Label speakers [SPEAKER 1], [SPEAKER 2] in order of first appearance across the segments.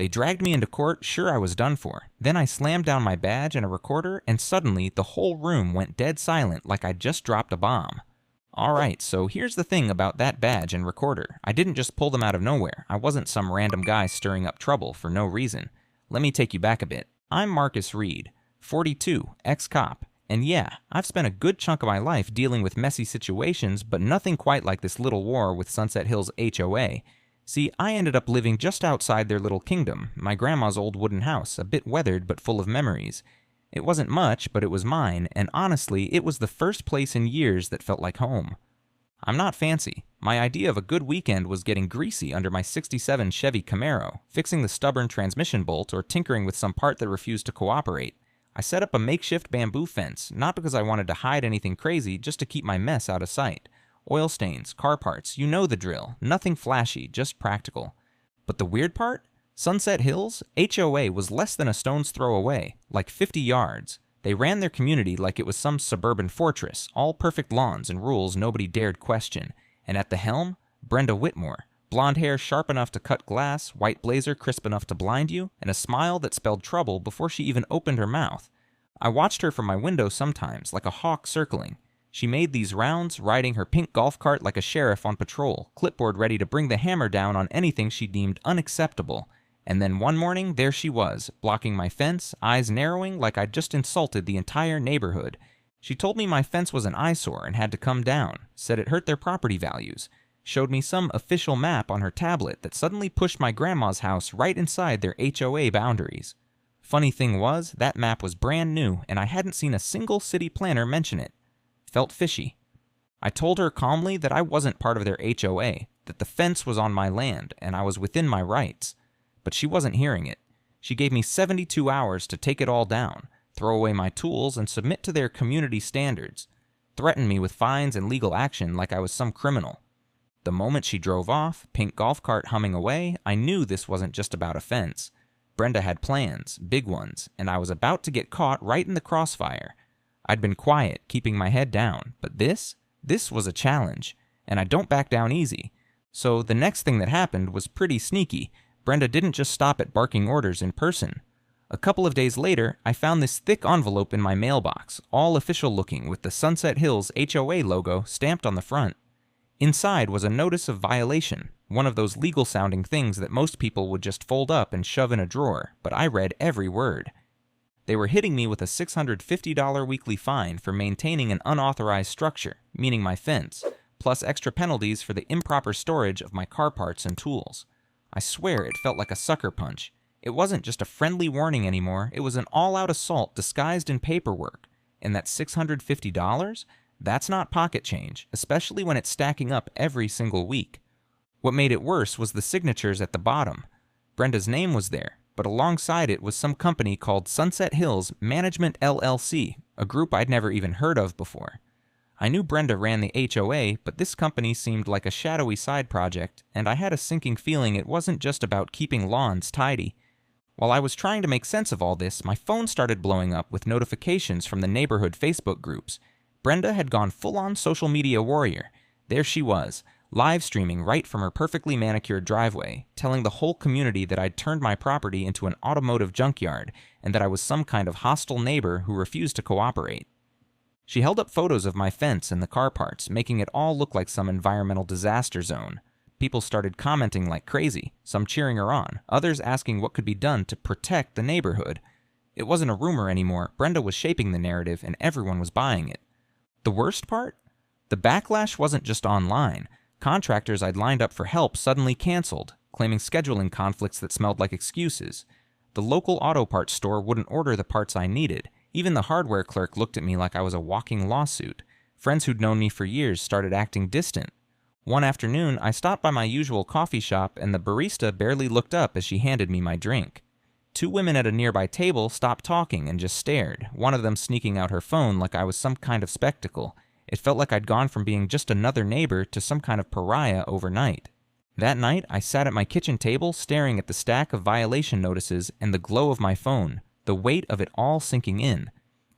[SPEAKER 1] They dragged me into court, sure I was done for. Then I slammed down my badge and a recorder, and suddenly the whole room went dead silent like I'd just dropped a bomb. Alright, so here's the thing about that badge and recorder. I didn't just pull them out of nowhere. I wasn't some random guy stirring up trouble for no reason. Let me take you back a bit. I'm Marcus Reed, 42, ex-cop. And yeah, I've spent a good chunk of my life dealing with messy situations, but nothing quite like this little war with Sunset Hills HOA. See, I ended up living just outside their little kingdom, my grandma's old wooden house, a bit weathered but full of memories. It wasn't much, but it was mine, and honestly, it was the first place in years that felt like home. I'm not fancy. My idea of a good weekend was getting greasy under my '67 Chevy Camaro, fixing the stubborn transmission bolt, or tinkering with some part that refused to cooperate. I set up a makeshift bamboo fence, not because I wanted to hide anything crazy, just to keep my mess out of sight. Oil stains, car parts, you know the drill. Nothing flashy, just practical. But the weird part? Sunset Hills, HOA was less than a stone's throw away, like 50 yards. They ran their community like it was some suburban fortress, all perfect lawns and rules nobody dared question. And at the helm, Brenda Whitmore. Blonde hair sharp enough to cut glass, white blazer crisp enough to blind you, and a smile that spelled trouble before she even opened her mouth. I watched her from my window sometimes, like a hawk circling. She made these rounds, riding her pink golf cart like a sheriff on patrol, clipboard ready to bring the hammer down on anything she deemed unacceptable. And then one morning, there she was, blocking my fence, eyes narrowing like I'd just insulted the entire neighborhood. She told me my fence was an eyesore and had to come down, said it hurt their property values. Showed me some official map on her tablet that suddenly pushed my grandma's house right inside their HOA boundaries. Funny thing was, that map was brand new and I hadn't seen a single city planner mention it. Felt fishy. I told her calmly that I wasn't part of their HOA, that the fence was on my land and I was within my rights. But she wasn't hearing it. She gave me 72 hours to take it all down, throw away my tools, and submit to their community standards. Threatened me with fines and legal action like I was some criminal. The moment she drove off, pink golf cart humming away, I knew this wasn't just about a fence. Brenda had plans, big ones, and I was about to get caught right in the crossfire. I'd been quiet, keeping my head down, but this was a challenge, and I don't back down easy. So the next thing that happened was pretty sneaky. Brenda didn't just stop at barking orders in person. A couple of days later, I found this thick envelope in my mailbox, all official looking with the Sunset Hills HOA logo stamped on the front. Inside was a notice of violation, one of those legal-sounding things that most people would just fold up and shove in a drawer, but I read every word. They were hitting me with a $650 weekly fine for maintaining an unauthorized structure, meaning my fence, plus extra penalties for the improper storage of my car parts and tools. I swear it felt like a sucker punch. It wasn't just a friendly warning anymore, it was an all-out assault disguised in paperwork. And that $650? That's not pocket change, especially when it's stacking up every single week. What made it worse was the signatures at the bottom. Brenda's name was there, but alongside it was some company called Sunset Hills Management LLC, a group I'd never even heard of before. I knew Brenda ran the HOA, but this company seemed like a shadowy side project, and I had a sinking feeling it wasn't just about keeping lawns tidy. While I was trying to make sense of all this, my phone started blowing up with notifications from the neighborhood Facebook groups. Brenda had gone full-on social media warrior. There she was, live streaming right from her perfectly manicured driveway, telling the whole community that I'd turned my property into an automotive junkyard and that I was some kind of hostile neighbor who refused to cooperate. She held up photos of my fence and the car parts, making it all look like some environmental disaster zone. People started commenting like crazy, some cheering her on, others asking what could be done to protect the neighborhood. It wasn't a rumor anymore. Brenda was shaping the narrative and everyone was buying it. The worst part? The backlash wasn't just online. Contractors I'd lined up for help suddenly canceled, claiming scheduling conflicts that smelled like excuses. The local auto parts store wouldn't order the parts I needed. Even the hardware clerk looked at me like I was a walking lawsuit. Friends who'd known me for years started acting distant. One afternoon, I stopped by my usual coffee shop and the barista barely looked up as she handed me my drink. Two women at a nearby table stopped talking and just stared, one of them sneaking out her phone like I was some kind of spectacle. It felt like I'd gone from being just another neighbor to some kind of pariah overnight. That night, I sat at my kitchen table staring at the stack of violation notices and the glow of my phone, the weight of it all sinking in.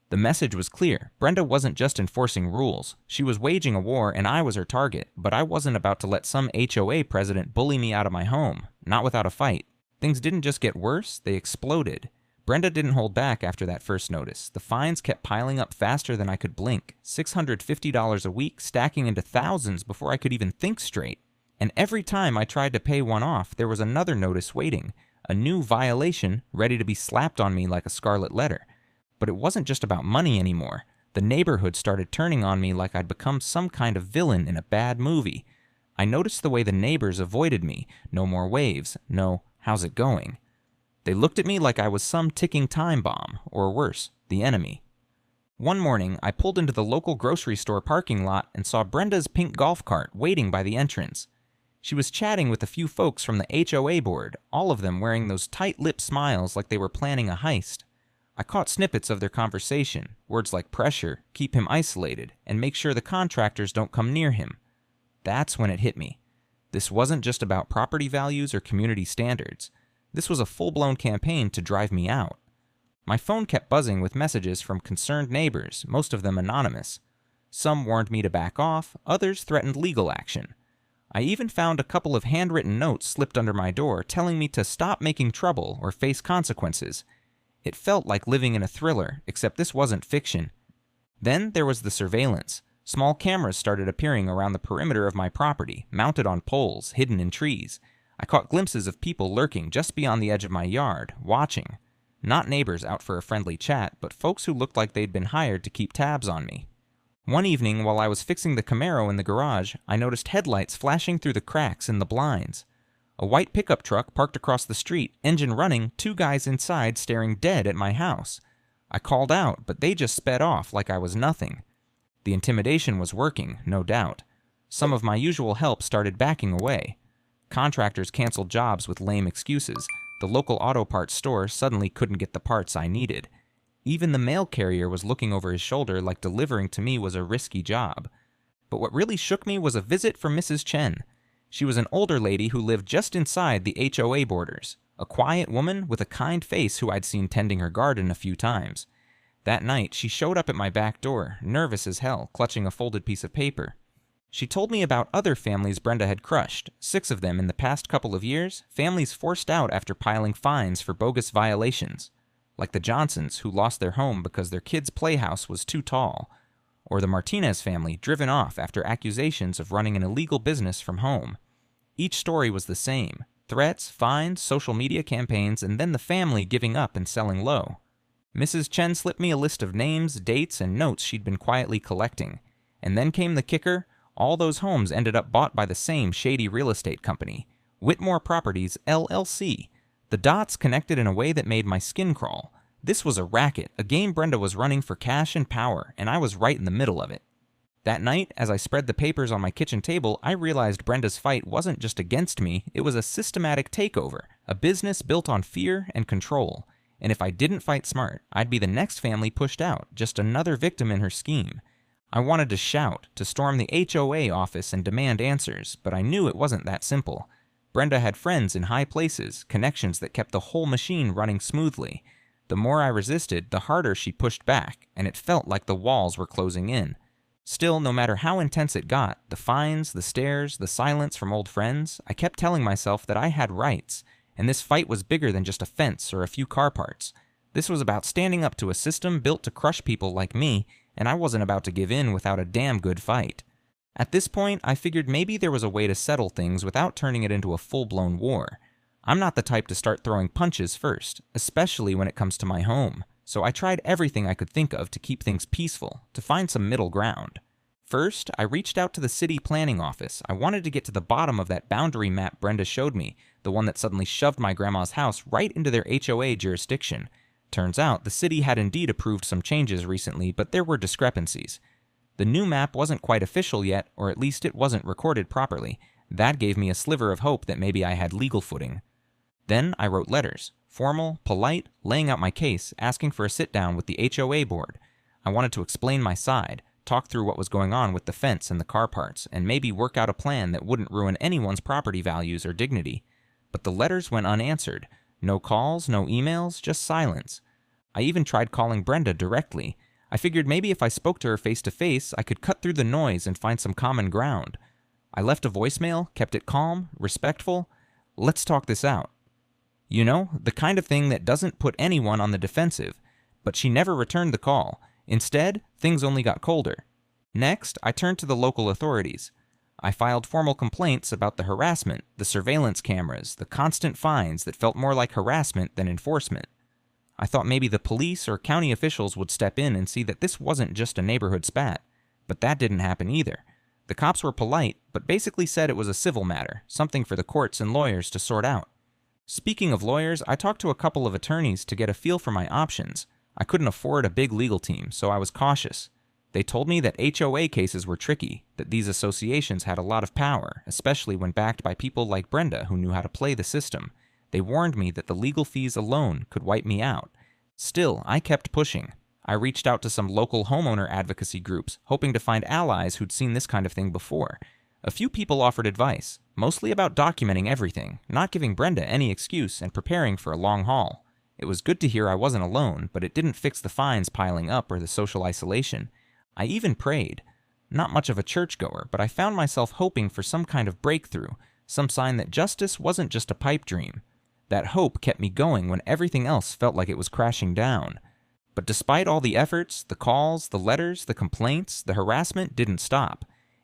[SPEAKER 1] The message was clear. Brenda wasn't just enforcing rules. She was waging a war and I was her target, but I wasn't about to let some HOA president bully me out of my home, not without a fight. Things didn't just get worse, they exploded. Brenda didn't hold back after that first notice. The fines kept piling up faster than I could blink, $650 a week stacking into thousands before I could even think straight. And every time I tried to pay one off, there was another notice waiting, a new violation ready to be slapped on me like a scarlet letter. But it wasn't just about money anymore. The neighborhood started turning on me like I'd become some kind of villain in a bad movie. I noticed the way the neighbors avoided me. No more waves. No, how's it going? They looked at me like I was some ticking time bomb, or worse, the enemy. One morning, I pulled into the local grocery store parking lot and saw Brenda's pink golf cart waiting by the entrance. She was chatting with a few folks from the HOA board, all of them wearing those tight-lipped smiles like they were planning a heist. I caught snippets of their conversation, words like pressure, keep him isolated, and make sure the contractors don't come near him. That's when it hit me. This wasn't just about property values or community standards. This was a full-blown campaign to drive me out. My phone kept buzzing with messages from concerned neighbors, most of them anonymous. Some warned me to back off, others threatened legal action. I even found a couple of handwritten notes slipped under my door telling me to stop making trouble or face consequences. It felt like living in a thriller, except this wasn't fiction. Then there was the surveillance. Small cameras started appearing around the perimeter of my property, mounted on poles, hidden in trees. I caught glimpses of people lurking just beyond the edge of my yard, watching. Not neighbors out for a friendly chat, but folks who looked like they'd been hired to keep tabs on me. One evening, while I was fixing the Camaro in the garage, I noticed headlights flashing through the cracks in the blinds. A white pickup truck parked across the street, engine running, two guys inside staring dead at my house. I called out, but they just sped off like I was nothing. The intimidation was working, no doubt. Some of my usual help started backing away. Contractors canceled jobs with lame excuses. The local auto parts store suddenly couldn't get the parts I needed. Even the mail carrier was looking over his shoulder like delivering to me was a risky job. But what really shook me was a visit from Mrs. Chen. She was an older lady who lived just inside the HOA borders, a quiet woman with a kind face who I'd seen tending her garden a few times. That night, she showed up at my back door, nervous as hell, clutching a folded piece of paper. She told me about other families Brenda had crushed, 6 of them in the past couple of years, families forced out after piling fines for bogus violations. Like the Johnsons, who lost their home because their kid's playhouse was too tall. Or the Martinez family, driven off after accusations of running an illegal business from home. Each story was the same. Threats, fines, social media campaigns, and then the family giving up and selling low. Mrs. Chen slipped me a list of names, dates, and notes she'd been quietly collecting. And then came the kicker. All those homes ended up bought by the same shady real estate company, Whitmore Properties, LLC. The dots connected in a way that made my skin crawl. This was a racket, a game Brenda was running for cash and power, and I was right in the middle of it. That night, as I spread the papers on my kitchen table, I realized Brenda's fight wasn't just against me, it was a systematic takeover, a business built on fear and control. And if I didn't fight smart, I'd be the next family pushed out, just another victim in her scheme. I wanted to shout, to storm the HOA office and demand answers, but I knew it wasn't that simple. Brenda had friends in high places, connections that kept the whole machine running smoothly. The more I resisted, the harder she pushed back, and it felt like the walls were closing in. Still, no matter how intense it got, the fines, the stares, the silence from old friends, I kept telling myself that I had rights, and this fight was bigger than just a fence or a few car parts. This was about standing up to a system built to crush people like me, and I wasn't about to give in without a damn good fight. At this point, I figured maybe there was a way to settle things without turning it into a full-blown war. I'm not the type to start throwing punches first, especially when it comes to my home, so I tried everything I could think of to keep things peaceful, to find some middle ground. First, I reached out to the city planning office. I wanted to get to the bottom of that boundary map Brenda showed me, the one that suddenly shoved my grandma's house right into their HOA jurisdiction. Turns out, the city had indeed approved some changes recently, but there were discrepancies. The new map wasn't quite official yet, or at least it wasn't recorded properly. That gave me a sliver of hope that maybe I had legal footing. Then I wrote letters, formal, polite, laying out my case, asking for a sit-down with the HOA board. I wanted to explain my side, talk through what was going on with the fence and the car parts, and maybe work out a plan that wouldn't ruin anyone's property values or dignity. But the letters went unanswered. No calls, no emails, just silence. I even tried calling Brenda directly. I figured maybe if I spoke to her face-to-face, I could cut through the noise and find some common ground. I left a voicemail, kept it calm, respectful. Let's talk this out. You know, the kind of thing that doesn't put anyone on the defensive. But she never returned the call. Instead, things only got colder. Next, I turned to the local authorities. I filed formal complaints about the harassment, the surveillance cameras, the constant fines that felt more like harassment than enforcement. I thought maybe the police or county officials would step in and see that this wasn't just a neighborhood spat. But that didn't happen either. The cops were polite, but basically said it was a civil matter, something for the courts and lawyers to sort out. Speaking of lawyers, I talked to a couple of attorneys to get a feel for my options. I couldn't afford a big legal team, so I was cautious. They told me that HOA cases were tricky, that these associations had a lot of power, especially when backed by people like Brenda who knew how to play the system. They warned me that the legal fees alone could wipe me out. Still, I kept pushing. I reached out to some local homeowner advocacy groups, hoping to find allies who'd seen this kind of thing before. A few people offered advice, mostly about documenting everything, not giving Brenda any excuse, and preparing for a long haul. It was good to hear I wasn't alone, but it didn't fix the fines piling up or the social isolation. I even prayed. Not much of a churchgoer, but I found myself hoping for some kind of breakthrough, some sign that justice wasn't just a pipe dream. That hope kept me going when everything else felt like it was crashing down. But despite all the efforts, the calls, the letters, the complaints, the harassment didn't stop.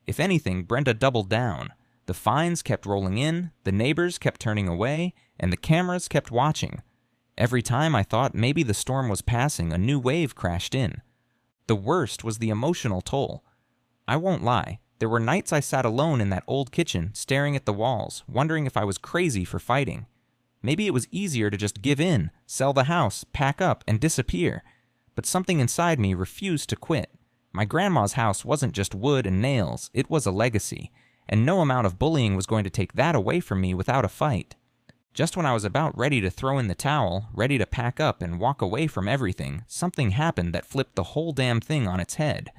[SPEAKER 1] If anything, Brenda doubled down. The fines kept rolling in, the neighbors kept turning away, and the cameras kept watching. Every time I thought maybe the storm was passing, a new wave crashed in. The worst was the emotional toll. I won't lie, there were nights I sat alone in that old kitchen, staring at the walls, wondering if I was crazy for fighting. Maybe it was easier to just give in, sell the house, pack up, and disappear. But something inside me refused to quit. My grandma's house wasn't just wood and nails, it was a legacy, and no amount of bullying was going to take that away from me without a fight. Just when I was about ready to throw in the towel, ready to pack up and walk away from everything, something happened that flipped the whole damn thing on its head.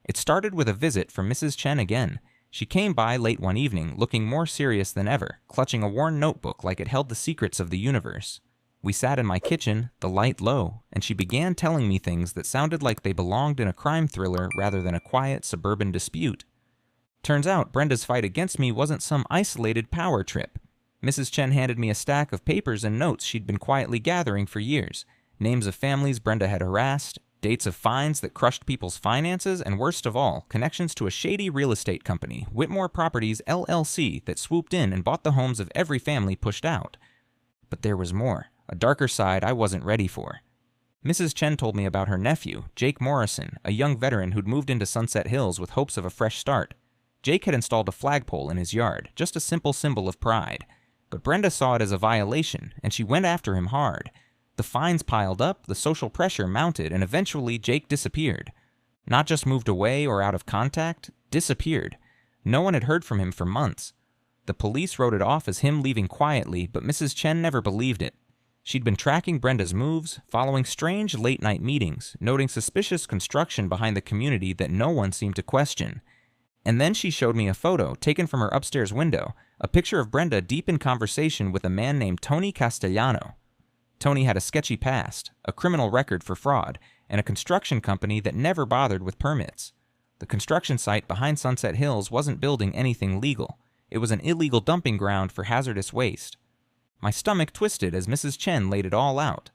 [SPEAKER 1] It started with a visit from Mrs. Chen again. She came by late one evening, looking more serious than ever, clutching a worn notebook like it held the secrets of the universe. We sat in my kitchen, the light low, and she began telling me things that sounded like they belonged in a crime thriller rather than a quiet suburban dispute. Turns out Brenda's fight against me wasn't some isolated power trip. Mrs. Chen handed me a stack of papers and notes she'd been quietly gathering for years. Names of families Brenda had harassed, dates of fines that crushed people's finances, and worst of all, connections to a shady real estate company, Whitmore Properties LLC, that swooped in and bought the homes of every family pushed out. But there was more, a darker side I wasn't ready for. Mrs. Chen told me about her nephew, Jake Morrison, a young veteran who'd moved into Sunset Hills with hopes of a fresh start. Jake had installed a flagpole in his yard, just a simple symbol of pride. But Brenda saw it as a violation, and she went after him hard. The fines piled up, the social pressure mounted, and eventually Jake disappeared. Not just moved away or out of contact, disappeared. No one had heard from him for months. The police wrote it off as him leaving quietly, but Mrs. Chen never believed it. She'd been tracking Brenda's moves, following strange late-night meetings, noting suspicious construction behind the community that no one seemed to question. And then she showed me a photo taken from her upstairs window, a picture of Brenda deep in conversation with a man named Tony Castellano. Tony had a sketchy past, a criminal record for fraud, and a construction company that never bothered with permits. The construction site behind Sunset Hills wasn't building anything legal. It was an illegal dumping ground for hazardous waste. My stomach twisted as Mrs. Chen laid it all out.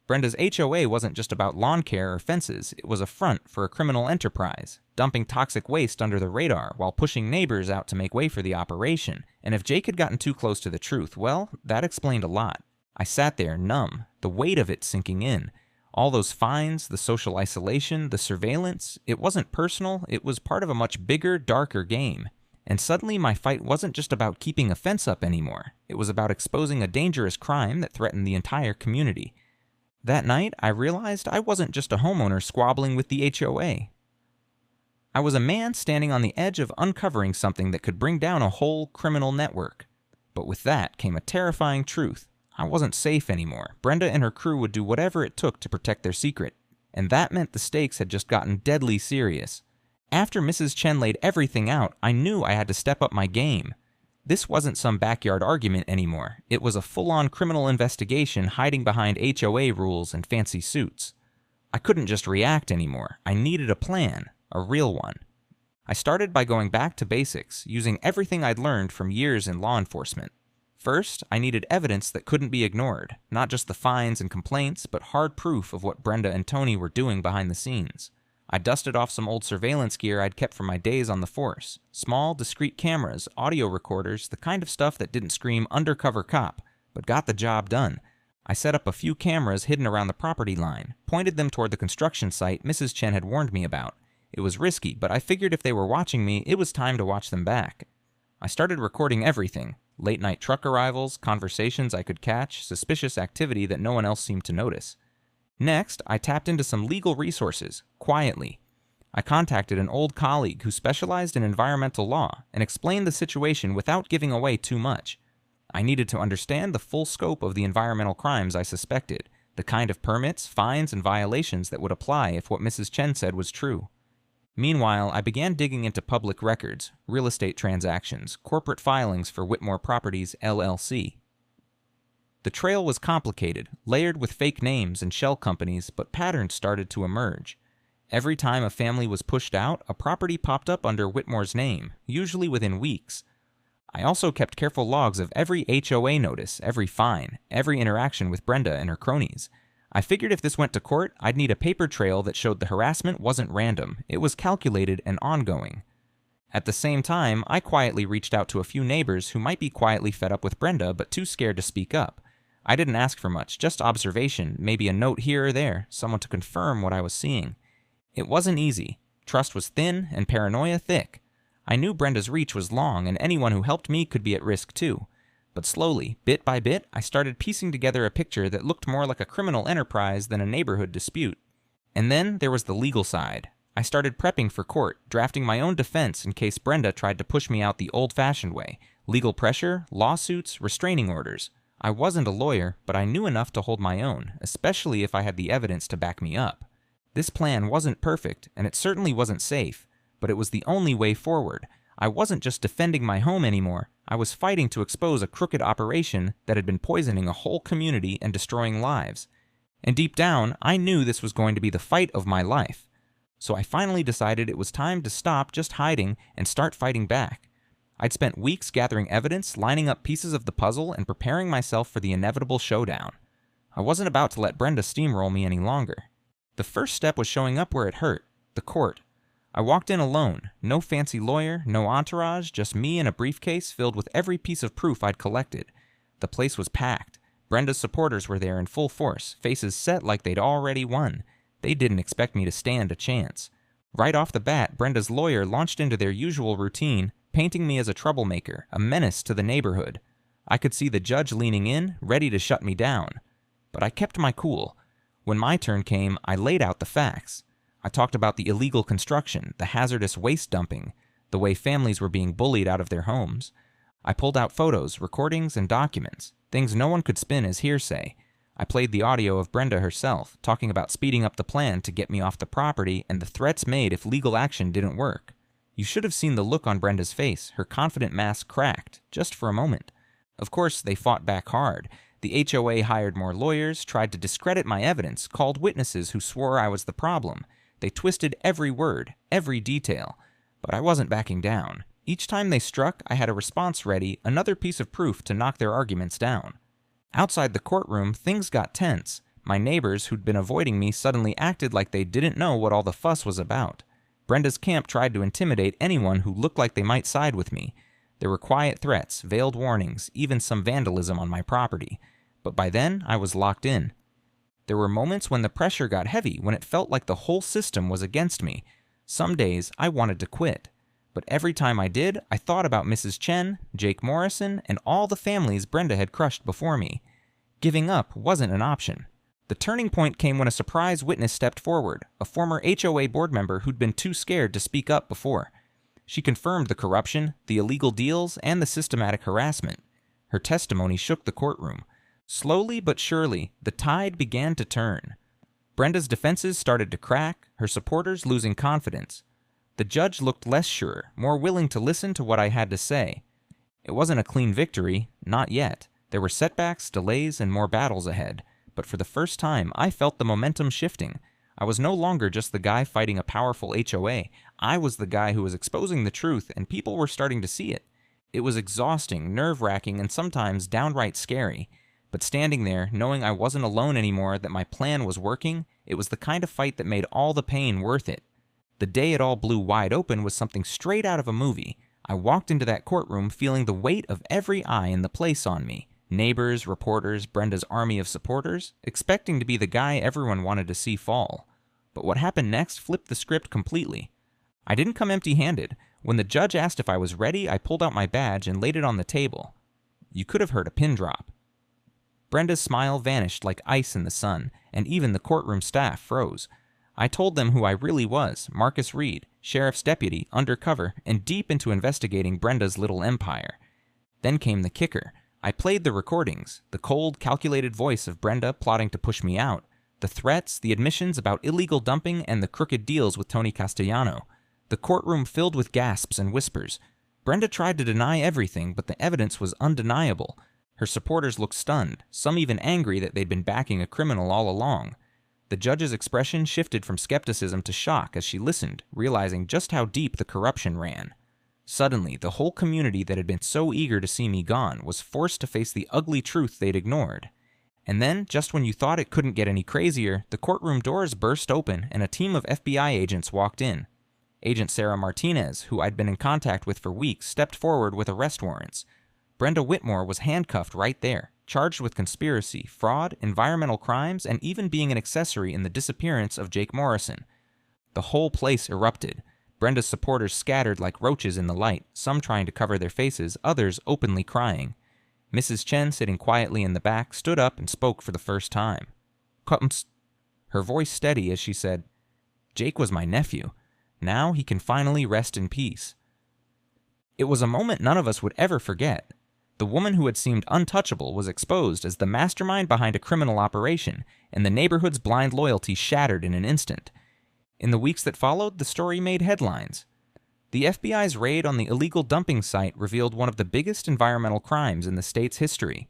[SPEAKER 1] Brenda's HOA wasn't just about lawn care or fences, it was a front for a criminal enterprise, dumping toxic waste under the radar while pushing neighbors out to make way for the operation. And if Jake had gotten too close to the truth, well, that explained a lot. I sat there, numb, the weight of it sinking in. All those fines, the social isolation, the surveillance, it wasn't personal, it was part of a much bigger, darker game. And suddenly my fight wasn't just about keeping a fence up anymore. It was about exposing a dangerous crime that threatened the entire community. That night, I realized I wasn't just a homeowner squabbling with the HOA. I was a man standing on the edge of uncovering something that could bring down a whole criminal network. But with that came a terrifying truth. I wasn't safe anymore. Brenda and her crew would do whatever it took to protect their secret. And that meant the stakes had just gotten deadly serious. After Mrs. Chen laid everything out, I knew I had to step up my game. This wasn't some backyard argument anymore. It was a full-on criminal investigation hiding behind HOA rules and fancy suits. I couldn't just react anymore. I needed a plan, a real one. I started by going back to basics, using everything I'd learned from years in law enforcement. First, I needed evidence that couldn't be ignored, not just the fines and complaints, but hard proof of what Brenda and Tony were doing behind the scenes. I dusted off some old surveillance gear I'd kept from my days on the force. Small, discreet cameras, audio recorders, the kind of stuff that didn't scream undercover cop, but got the job done. I set up a few cameras hidden around the property line, pointed them toward the construction site Mrs. Chen had warned me about. It was risky, but I figured if they were watching me, it was time to watch them back. I started recording everything. Late-night truck arrivals, conversations I could catch, suspicious activity that no one else seemed to notice. Next, I tapped into some legal resources, quietly. I contacted an old colleague who specialized in environmental law and explained the situation without giving away too much. I needed to understand the full scope of the environmental crimes I suspected, the kind of permits, fines, and violations that would apply if what Mrs. Chen said was true. Meanwhile, I began digging into public records, real estate transactions, corporate filings for Whitmore Properties, LLC. The trail was complicated, layered with fake names and shell companies, but patterns started to emerge. Every time a family was pushed out, a property popped up under Whitmore's name, usually within weeks. I also kept careful logs of every HOA notice, every fine, every interaction with Brenda and her cronies. I figured if this went to court, I'd need a paper trail that showed the harassment wasn't random, it was calculated and ongoing. At the same time, I quietly reached out to a few neighbors who might be quietly fed up with Brenda but too scared to speak up. I didn't ask for much, just observation, maybe a note here or there, someone to confirm what I was seeing. It wasn't easy. Trust was thin and paranoia thick. I knew Brenda's reach was long and anyone who helped me could be at risk too. But slowly, bit by bit, I started piecing together a picture that looked more like a criminal enterprise than a neighborhood dispute. And then there was the legal side. I started prepping for court, drafting my own defense in case Brenda tried to push me out the old-fashioned way. Legal pressure, lawsuits, restraining orders. I wasn't a lawyer, but I knew enough to hold my own, especially if I had the evidence to back me up. This plan wasn't perfect, and it certainly wasn't safe, but it was the only way forward. I wasn't just defending my home anymore. I was fighting to expose a crooked operation that had been poisoning a whole community and destroying lives. And deep down, I knew this was going to be the fight of my life. So I finally decided it was time to stop just hiding and start fighting back. I'd spent weeks gathering evidence, lining up pieces of the puzzle, and preparing myself for the inevitable showdown. I wasn't about to let Brenda steamroll me any longer. The first step was showing up where it hurt, the court. I walked in alone, no fancy lawyer, no entourage, just me and a briefcase filled with every piece of proof I'd collected. The place was packed. Brenda's supporters were there in full force, faces set like they'd already won. They didn't expect me to stand a chance. Right off the bat, Brenda's lawyer launched into their usual routine, painting me as a troublemaker, a menace to the neighborhood. I could see the judge leaning in, ready to shut me down. But I kept my cool. When my turn came, I laid out the facts. I talked about the illegal construction, the hazardous waste dumping, the way families were being bullied out of their homes. I pulled out photos, recordings, and documents, things no one could spin as hearsay. I played the audio of Brenda herself, talking about speeding up the plan to get me off the property and the threats made if legal action didn't work. You should have seen the look on Brenda's face. Her confident mask cracked, just for a moment. Of course, they fought back hard. The HOA hired more lawyers, tried to discredit my evidence, called witnesses who swore I was the problem. They twisted every word, every detail. But I wasn't backing down. Each time they struck, I had a response ready, another piece of proof to knock their arguments down. Outside the courtroom, things got tense. My neighbors who'd been avoiding me suddenly acted like they didn't know what all the fuss was about. Brenda's camp tried to intimidate anyone who looked like they might side with me. There were quiet threats, veiled warnings, even some vandalism on my property. But by then, I was locked in. There were moments when the pressure got heavy, when it felt like the whole system was against me. Some days, I wanted to quit. But every time I did, I thought about Mrs. Chen, Jake Morrison, and all the families Brenda had crushed before me. Giving up wasn't an option. The turning point came when a surprise witness stepped forward, a former HOA board member who'd been too scared to speak up before. She confirmed the corruption, the illegal deals, and the systematic harassment. Her testimony shook the courtroom. Slowly but surely, the tide began to turn. Brenda's defenses started to crack, her supporters losing confidence. The judge looked less sure, more willing to listen to what I had to say. It wasn't a clean victory, not yet. There were setbacks, delays, and more battles ahead. But for the first time, I felt the momentum shifting. I was no longer just the guy fighting a powerful HOA. I was the guy who was exposing the truth, and people were starting to see it. It was exhausting, nerve-wracking, and sometimes downright scary. But standing there, knowing I wasn't alone anymore, that my plan was working, it was the kind of fight that made all the pain worth it. The day it all blew wide open was something straight out of a movie. I walked into that courtroom feeling the weight of every eye in the place on me. Neighbors, reporters, Brenda's army of supporters, expecting to be the guy everyone wanted to see fall. But what happened next flipped the script completely. I didn't come empty-handed. When the judge asked if I was ready, I pulled out my badge and laid it on the table. You could have heard a pin drop. Brenda's smile vanished like ice in the sun, and even the courtroom staff froze. I told them who I really was, Marcus Reed, sheriff's deputy, undercover, and deep into investigating Brenda's little empire. Then came the kicker. I played the recordings, the cold, calculated voice of Brenda plotting to push me out, the threats, the admissions about illegal dumping, and the crooked deals with Tony Castellano. The courtroom filled with gasps and whispers. Brenda tried to deny everything, but the evidence was undeniable. Her supporters looked stunned, some even angry that they'd been backing a criminal all along. The judge's expression shifted from skepticism to shock as she listened, realizing just how deep the corruption ran. Suddenly, the whole community that had been so eager to see me gone was forced to face the ugly truth they'd ignored. And then, just when you thought it couldn't get any crazier, the courtroom doors burst open and a team of FBI agents walked in. Agent Sarah Martinez, who I'd been in contact with for weeks, stepped forward with arrest warrants. Brenda Whitmore was handcuffed right there, charged with conspiracy, fraud, environmental crimes, and even being an accessory in the disappearance of Jake Morrison. The whole place erupted. Brenda's supporters scattered like roaches in the light, some trying to cover their faces, others openly crying. Mrs. Chen, sitting quietly in the back, stood up and spoke for the first time. Her voice steady as she said, "Jake was my nephew. Now he can finally rest in peace." It was a moment none of us would ever forget. The woman who had seemed untouchable was exposed as the mastermind behind a criminal operation, and the neighborhood's blind loyalty shattered in an instant. In the weeks that followed, the story made headlines. The FBI's raid on the illegal dumping site revealed one of the biggest environmental crimes in the state's history.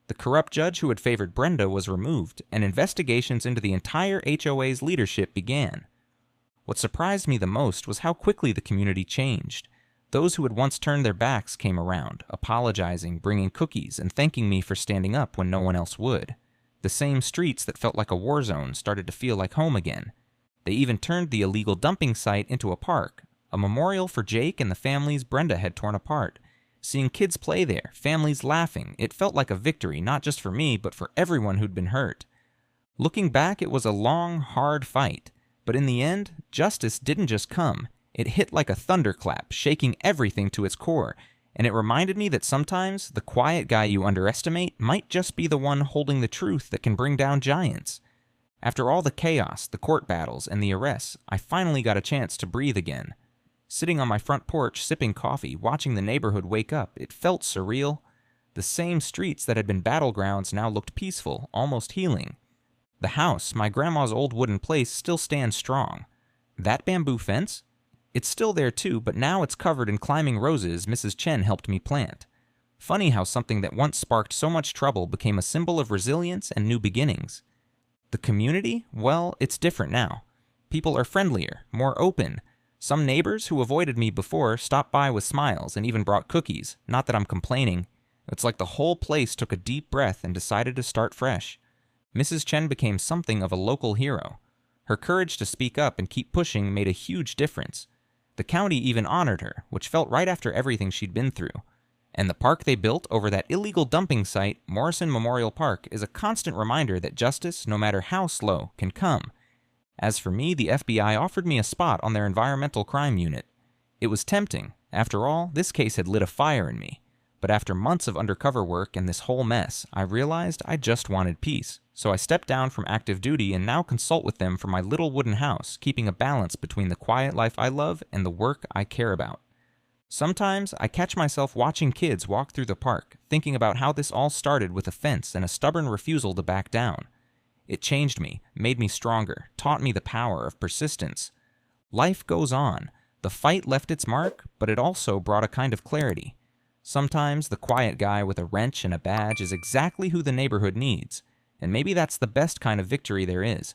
[SPEAKER 1] The corrupt judge who had favored Brenda was removed, and investigations into the entire HOA's leadership began. What surprised me the most was how quickly the community changed. Those who had once turned their backs came around, apologizing, bringing cookies, and thanking me for standing up when no one else would. The same streets that felt like a war zone started to feel like home again. They even turned the illegal dumping site into a park, a memorial for Jake and the families Brenda had torn apart. Seeing kids play there, families laughing, it felt like a victory not just for me, but for everyone who'd been hurt. Looking back, it was a long, hard fight. But in the end, justice didn't just come. It hit like a thunderclap, shaking everything to its core, and it reminded me that sometimes the quiet guy you underestimate might just be the one holding the truth that can bring down giants. After all the chaos, the court battles, and the arrests, I finally got a chance to breathe again. Sitting on my front porch, sipping coffee, watching the neighborhood wake up, it felt surreal. The same streets that had been battlegrounds now looked peaceful, almost healing. The house, my grandma's old wooden place, still stands strong. That bamboo fence? It's still there too, but now it's covered in climbing roses Mrs. Chen helped me plant. Funny how something that once sparked so much trouble became a symbol of resilience and new beginnings. The community? Well, it's different now. People are friendlier, more open. Some neighbors who avoided me before stopped by with smiles and even brought cookies. Not that I'm complaining. It's like the whole place took a deep breath and decided to start fresh. Mrs. Chen became something of a local hero. Her courage to speak up and keep pushing made a huge difference. The county even honored her, which felt right after everything she'd been through. And the park they built over that illegal dumping site, Morrison Memorial Park, is a constant reminder that justice, no matter how slow, can come. As for me, the FBI offered me a spot on their environmental crime unit. It was tempting. After all, this case had lit a fire in me. But after months of undercover work and this whole mess, I realized I just wanted peace. So I stepped down from active duty and now consult with them for my little wooden house, keeping a balance between the quiet life I love and the work I care about. Sometimes I catch myself watching kids walk through the park, thinking about how this all started with a fence and a stubborn refusal to back down. It changed me, made me stronger, taught me the power of persistence. Life goes on. The fight left its mark, but it also brought a kind of clarity. Sometimes the quiet guy with a wrench and a badge is exactly who the neighborhood needs. And maybe that's the best kind of victory there is,